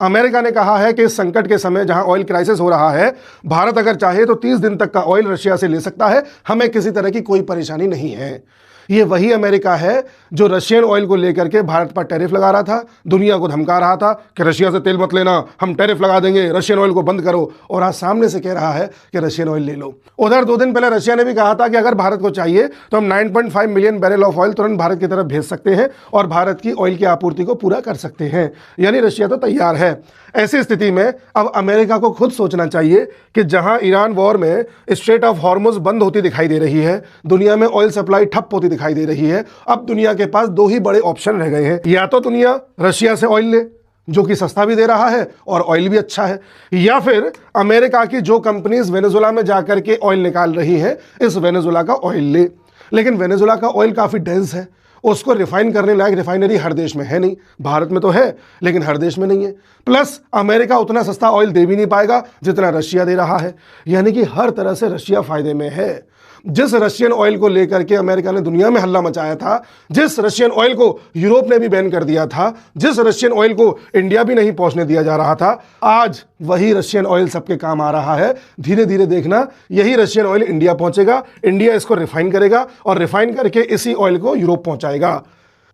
America ने कहा है कि इस संकट के समय जहां ऑयल क्राइसिस हो रहा है, भारत अगर चाहे तो 30 दिन तक का ऑयल रशिया से ले सकता है, हमें किसी तरह की कोई परेशानी नहीं है। ये वही अमेरिका है जो रशियन ऑयल को लेकर के भारत पर टैरिफ लगा रहा था, दुनिया को धमका रहा था कि रशिया से तेल मत लेना, हम टैरिफ लगा देंगे, रशियन ऑयल को बंद करो, और आज सामने से कह रहा है कि रशियन ऑयल ले लो। उधर 2 दिन पहले रशिया ने भी कहा था कि अगर भारत को चाहिए तो हम 9.5 मिलियन बैरल ऑफ ऑयल तुरंत भारत की तरफ भेज सकते हैं और भारत की ऑयल की आपूर्ति को पूरा कर सकते हैं। यानी रशिया तो तैयार है। ऐसी स्थिति में अब अमेरिका को खुद सोचना चाहिए कि जहां ईरान वॉर में स्ट्रेट ऑफ हॉर्मुज बंद होती दिखाई दे रही है, दुनिया में ऑयल सप्लाई ठप होती दिखाई दे रही है, अब दुनिया के पास 2 ही बड़े ऑप्शन रह गए हैं। या तो दुनिया रशिया से ऑयल ले, जो कि सस्ता भी दे रहा है और ऑयल भी अच्छा है, या फिर अमेरिका की जो कंपनीज वेनेजुला में जाकर के ऑयल निकाल रही हैं, इस वेनेजुला का ऑयल ले। लेकिन वेनेजुला का ऑयल काफी डेंस है, उसको रिफाइन करने लायक रिफाइनरी हर देश में है नहीं। भारत में तो है लेकिन हर देश में नहीं है। प्लस अमेरिका उतना सस्ता ऑयल दे भी नहीं पाएगा जितना रशिया दे रहा है। यानी कि हर तरह से रशिया फायदे में है। जिस रशियन ऑयल को लेकर के अमेरिका ने दुनिया में हल्ला मचाया था, जिस रशियन ऑयल को यूरोप ने भी बैन कर दिया था, जिस रशियन ऑयल को इंडिया भी नहीं पहुंचने दिया जा रहा था, आज वही रशियन ऑयल सबके काम आ रहा है। धीरे धीरे देखना, यही रशियन ऑयल इंडिया पहुंचेगा, इंडिया इसको रिफाइन करेगा और रिफाइन करके इसी ऑयल को यूरोप पहुंचाएगा।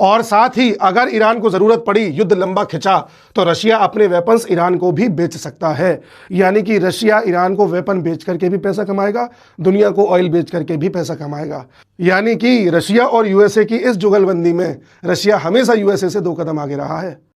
और साथ ही अगर ईरान को जरूरत पड़ी, युद्ध लंबा खिंचा, तो रशिया अपने वेपन्स ईरान को भी बेच सकता है। यानी कि रशिया ईरान को वेपन बेच करके भी पैसा कमाएगा, दुनिया को ऑयल बेच करके भी पैसा कमाएगा। यानी कि रशिया और यूएसए की इस जुगलबंदी में रशिया हमेशा यूएसए से 2 कदम आगे रहा है।